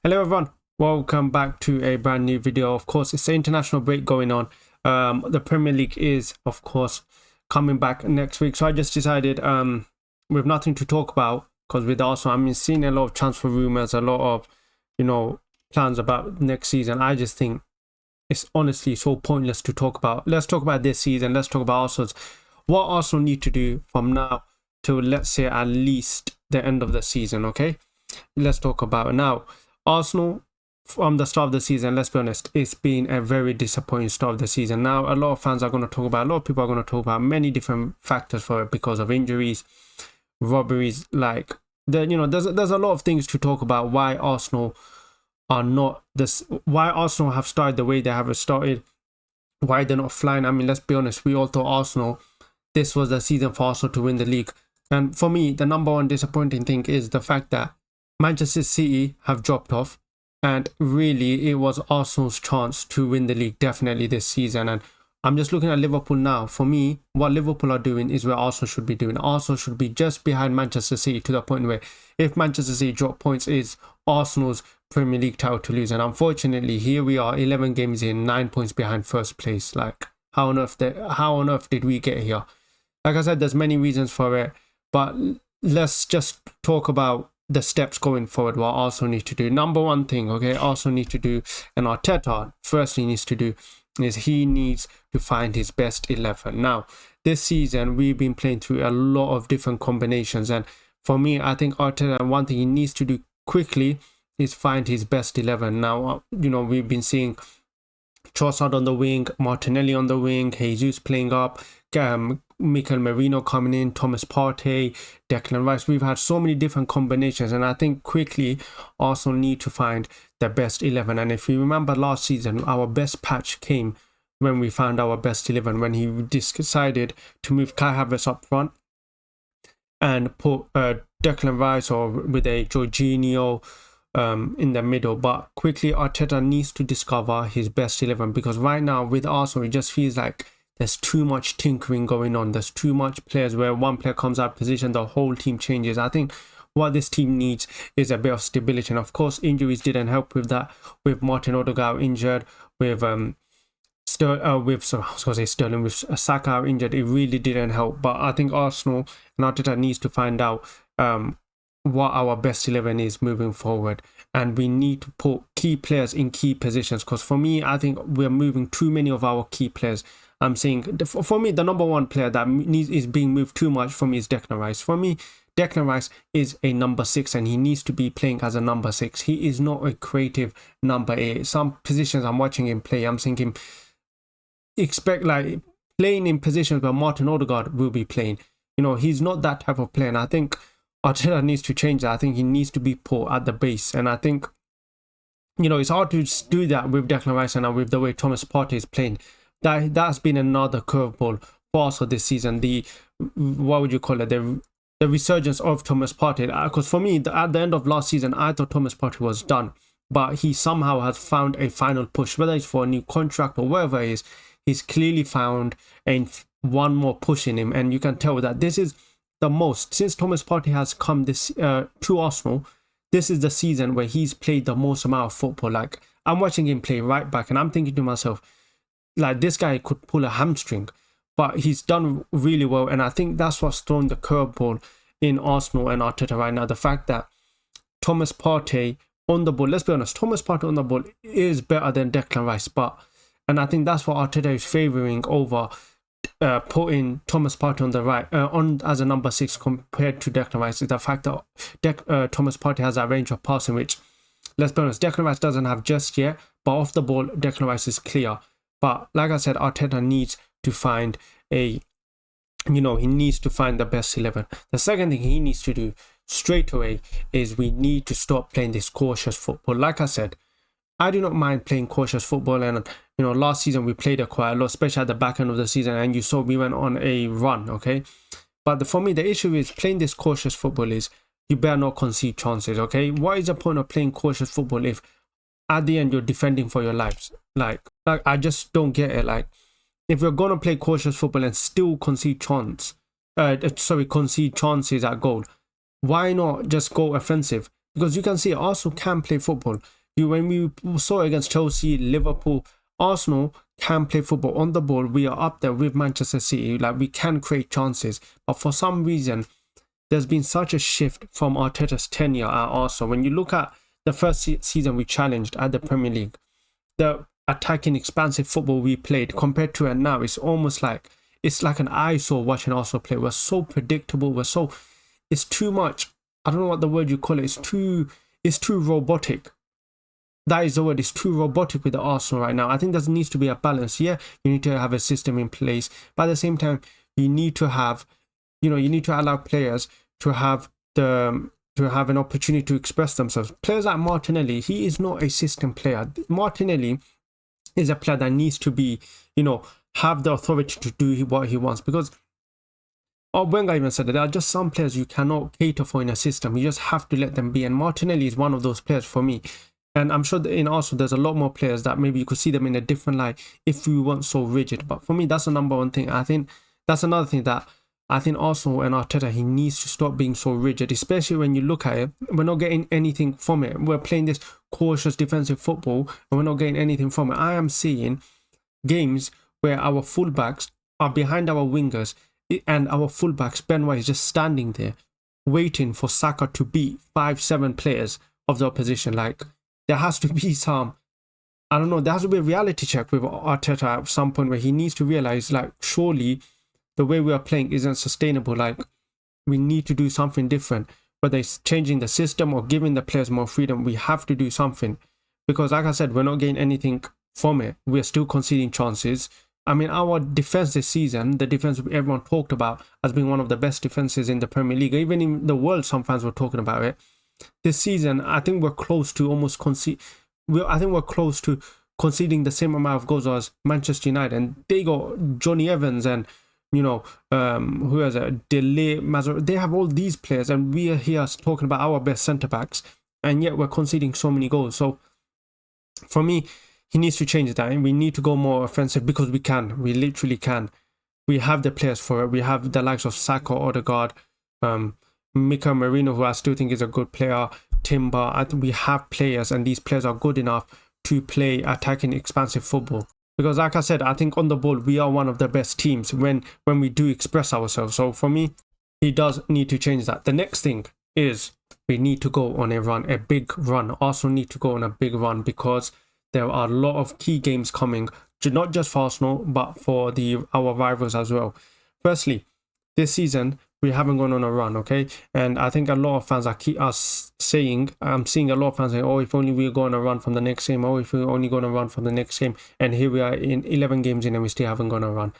Hello everyone, welcome back to a brand new video. Of course, it's the international break going on. The Premier League is, of course, coming back next week. So I just decided with nothing to talk about, because with Arsenal, I'm seeing a lot of transfer rumors, a lot of, plans about next season. I just think it's honestly so pointless to talk about. Let's talk about this season. Let's talk about Arsenal's, what Arsenal need to do from now to, let's say, at least the end of the season, okay? Let's talk about it now. Arsenal, from the start of the season, let's be honest, it's been a very disappointing start of the season. Now, a lot of fans are going to talk about, a lot of people are going to talk about many different factors for it because of injuries, robberies, there's a lot of things to talk about why Arsenal are not this, why Arsenal have started the way they have started, why they're not flying. I mean, let's be honest, we all thought Arsenal, this was the season for Arsenal to win the league. And for me, the number one disappointing thing is the fact that Manchester City have dropped off, and really it was Arsenal's chance to win the league definitely this season. And I'm just looking at Liverpool now. For me, what Liverpool are doing is where Arsenal should be doing. Arsenal should be just behind Manchester City, to the point where if Manchester City drop points, is Arsenal's Premier League title to lose. And unfortunately, here we are 11 games in, 9 points behind first place. Like, how on earth did we get here? Like I said, there's many reasons for it, but let's just talk about the steps going forward, what Arsenal need to do. Number one thing, okay, Arsenal need to do, and Arteta firstly needs to do, is he needs to find his best 11. Now, this season, we've been playing through a lot of different combinations, and for me, I think Arteta, one thing he needs to do quickly is find his best 11. Now, we've been seeing Trossard on the wing, Martinelli on the wing, Jesus playing up, Mikel Merino coming in, Thomas Partey, Declan Rice. We've had so many different combinations, and I think quickly Arsenal need to find the best 11. And if you remember last season, our best patch came when we found our best 11, when he decided to move Kai Havertz up front and put Declan Rice or with a Jorginho in the middle. But quickly Arteta needs to discover his best 11, because right now with Arsenal, it just feels like there's too much tinkering going on. There's too much players where one player comes out of position, the whole team changes. I think what this team needs is a bit of stability. And of course, injuries didn't help with that. With Martin Odegaard injured, with Saka injured, it really didn't help. But I think Arsenal and Arteta needs to find out what our best 11 is moving forward, and we need to put key players in key positions, because for me, I think we're moving too many of our key players. I'm saying, for me, the number one player that is being moved too much for me is Declan Rice. For me, Declan Rice is a number 6, and he needs to be playing as a number 6. He is not a creative number 8. Some positions I'm watching him play, I'm thinking, expect playing in positions where Martin Odegaard will be playing. He's not that type of player, and I think Arteta needs to change that. I think he needs to be put at the base, and I think, it's hard to do that with Declan Rice and with the way Thomas Partey is playing. That's been another curveball for us this season. The resurgence of Thomas Partey. Because for me, at the end of last season, I thought Thomas Partey was done, but he somehow has found a final push, whether it's for a new contract or whatever it is. He's clearly found one more push in him, and you can tell that this is the most, since Thomas Partey has come to Arsenal, this is the season where he's played the most amount of football. Like, I'm watching him play right back, and I'm thinking to myself, this guy could pull a hamstring, but he's done really well. And I think that's what's thrown the curveball in Arsenal and Arteta right now. The fact that Thomas Partey on the ball, let's be honest, Thomas Partey on the ball is better than Declan Rice. And I think that's what Arteta is favouring over putting Thomas Partey on the right, as a number 6 compared to Declan Rice, is the fact that Thomas Partey has a range of passing, which, let's be honest, Declan Rice doesn't have just yet. But off the ball, Declan Rice is clear. But like I said, Arteta needs to find he needs to find the best 11. The second thing he needs to do straight away is we need to stop playing this cautious football. Like I said, I do not mind playing cautious football, and last season we played it quite a lot, especially at the back end of the season, and you saw we went on a run, okay? But for me, the issue is playing this cautious football is you better not concede chances, okay? What is the point of playing cautious football if at the end you're defending for your lives? Like I just don't get it. If we're gonna play cautious football and still concede chances at goal, why not just go offensive? because you can see Arsenal can play football. When we saw it against Chelsea, Liverpool, Arsenal can play football on the ball. We are up there with Manchester City. Like, we can create chances, but for some reason, there's been such a shift from Arteta's tenure at Arsenal. When you look at the first season we challenged at the Premier League, the attacking, expansive football we played compared to it now, it's almost like it's like an eyesore watching Arsenal play. We're so predictable. It's too much. I don't know what the word you call it. It's too robotic. That is the word. It's too robotic with the Arsenal right now. I think there needs to be a balance. Yeah, you need to have a system in place, but at the same time, you need to have, you need to allow players to have an opportunity to express themselves. Players like Martinelli, he is not a system player. Martinelli is a player that needs to be, have the authority to do what he wants, because Wenger even said that there are just some players you cannot cater for in a system. You just have to let them be, and Martinelli is one of those players for me. And I'm sure that in Arsenal there's a lot more players that maybe you could see them in a different light if we weren't so rigid. But for me, that's the number one thing. I think that's another thing that I think Arsenal and Arteta, he needs to stop being so rigid, especially when you look at it. We're not getting anything from it. We're playing this cautious defensive football and we're not getting anything from it. I am seeing games where our fullbacks are behind our wingers and our fullbacks, Ben White, is just standing there waiting for Saka to beat 5-7 players of the opposition. Like, there has to be some, I don't know, there has to be a reality check with Arteta at some point where he needs to realize, like, surely the way we are playing isn't sustainable. Like, we need to do something different, whether it's changing the system or giving the players more freedom. We have to do something, because like I said, we're not getting anything from it. We're still conceding chances. I mean, our defense this season, the defense everyone talked about as being one of the best defenses in the Premier League, even in the world, some fans were talking about it. This season, I think we're close to almost we're close to conceding the same amount of goals as Manchester United, and they got Johnny Evans and who has a Delay, Mazur. They have all these players, and we are here talking about our best centre backs, and yet we're conceding so many goals. So for me, he needs to change that, and we need to go more offensive, because we can. We literally can. We have the players for it. We have the likes of Saka, Odegaard, Mika Marino, who I still think is a good player, Timber. I think we have players, and these players are good enough to play attacking, expansive football. Because like I said, I think on the ball, we are one of the best teams when we do express ourselves. So for me, he does need to change that. The next thing is we need to go on a run, a big run. Arsenal need to go on a big run, because there are a lot of key games coming, not just for Arsenal, but for our rivals as well. Firstly, this season, we haven't gone on a run, okay? And I think a lot of fans I'm seeing a lot of fans saying, oh, if only we go on a run from the next game, oh, if we're only going to run from the next game. And here we are in 11 games in and we still haven't gone on a run.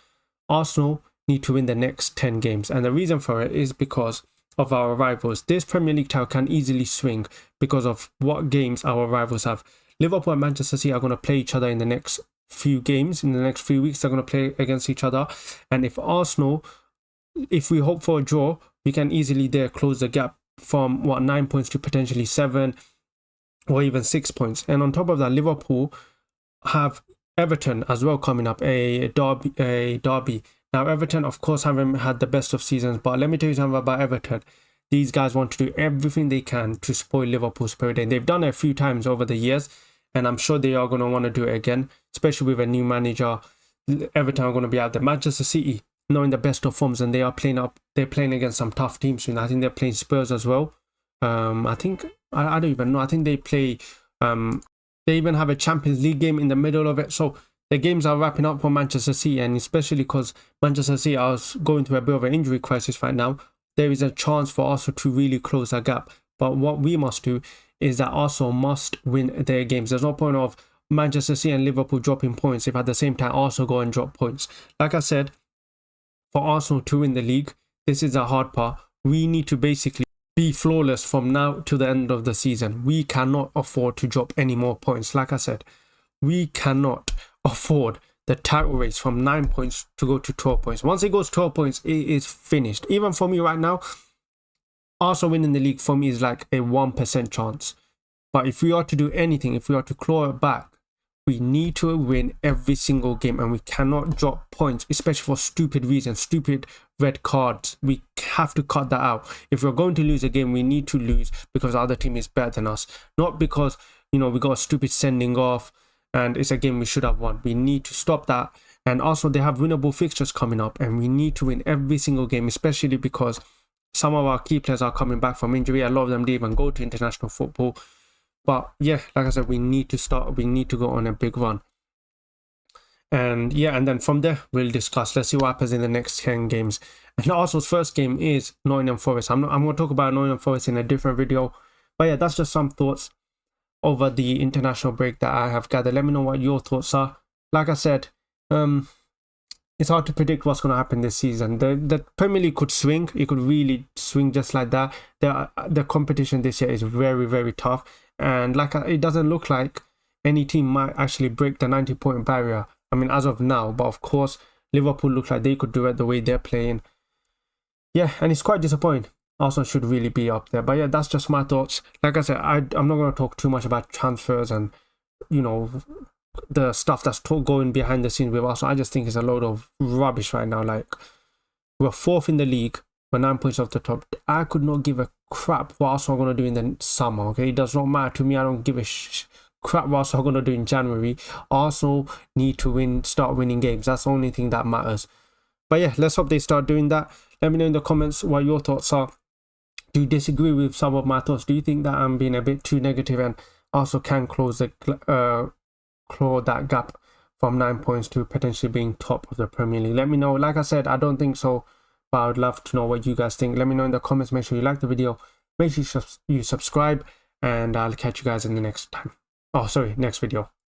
Arsenal need to win the next 10 games. And the reason for it is because of our rivals. This Premier League title can easily swing because of what games our rivals have. Liverpool and Manchester City are going to play each other in the next few games. In the next few weeks, they're going to play against each other. And if we hope for a draw, we can easily close the gap from 9 points to potentially 7 or even 6 points. And on top of that, Liverpool have Everton as well coming up, a derby. Now, Everton, of course, haven't had the best of seasons, but let me tell you something about Everton. These guys want to do everything they can to spoil Liverpool's spirit, and they've done it a few times over the years, and I'm sure they are going to want to do it again, especially with a new manager. Everton are going to be out there. Manchester City, not in the best of forms, and they're playing against some tough teams soon. I think they're playing Spurs as well. I don't even know. I think they play, they even have a Champions League game in the middle of it. So the games are wrapping up for Manchester City, and especially because Manchester City are going through a bit of an injury crisis right now, there is a chance for Arsenal to really close that gap. But what we must do is that Arsenal must win their games. There's no point of Manchester City and Liverpool dropping points if at the same time Arsenal go and drop points. Like I said, for Arsenal to win the league, this is the hard part. We need to basically be flawless from now to the end of the season. We cannot afford to drop any more points. Like I said, we cannot afford the title race from 9 points to go to 12 points. Once it goes 12 points, it is finished. Even for me right now, Arsenal winning the league for me is like a 1% chance. But if we are to do anything, if we are to claw it back, We need to win every single game, and we cannot drop points, especially for stupid reasons, stupid red cards. We have to cut that out. If we're going to lose a game, we need to lose because the other team is better than us, not because, you know, we got a stupid sending off and it's a game we should have won. We need to stop that. And also, they have winnable fixtures coming up, and we need to win every single game, especially because some of our key players are coming back from injury. A lot of them didn't even go to international football. But yeah, like I said, we need to go on a big run. And yeah, and then from there, we'll discuss. Let's see what happens in the next 10 games. And Arsenal's first game is Nottingham Forest. I'm going to talk about Nottingham Forest in a different video. But yeah, that's just some thoughts over the international break that I have gathered. Let me know what your thoughts are. Like I said, it's hard to predict what's going to happen this season. The Premier League could swing. It could really swing just like that. The competition this year is very, very tough. And it doesn't look like any team might actually break the 90-point barrier. I mean, as of now. But of course, Liverpool look like they could do it the way they're playing. Yeah, and it's quite disappointing. Arsenal should really be up there. But yeah, that's just my thoughts. Like I said, I'm not going to talk too much about transfers and, you know, the stuff that's going behind the scenes with Arsenal. I just think it's a load of rubbish right now. Like, we're 4th in the league. We're 9 points off the top. I could not give a crap what Arsenal are going to do in the summer, okay? It does not matter to me. I don't give a crap what Arsenal are going to do in January. Arsenal need to start winning games. That's the only thing that matters. But yeah, let's hope they start doing that. Let me know in the comments what your thoughts are. Do you disagree with some of my thoughts? Do you think that I'm being a bit too negative and also can claw that gap from 9 points to potentially being top of the Premier League? Let me know. Like I said, I don't think so, but I would love to know what you guys think. Let me know in the comments. Make sure you like the video. Make sure you subscribe, and I'll catch you guys in the next time. Oh, sorry, next video.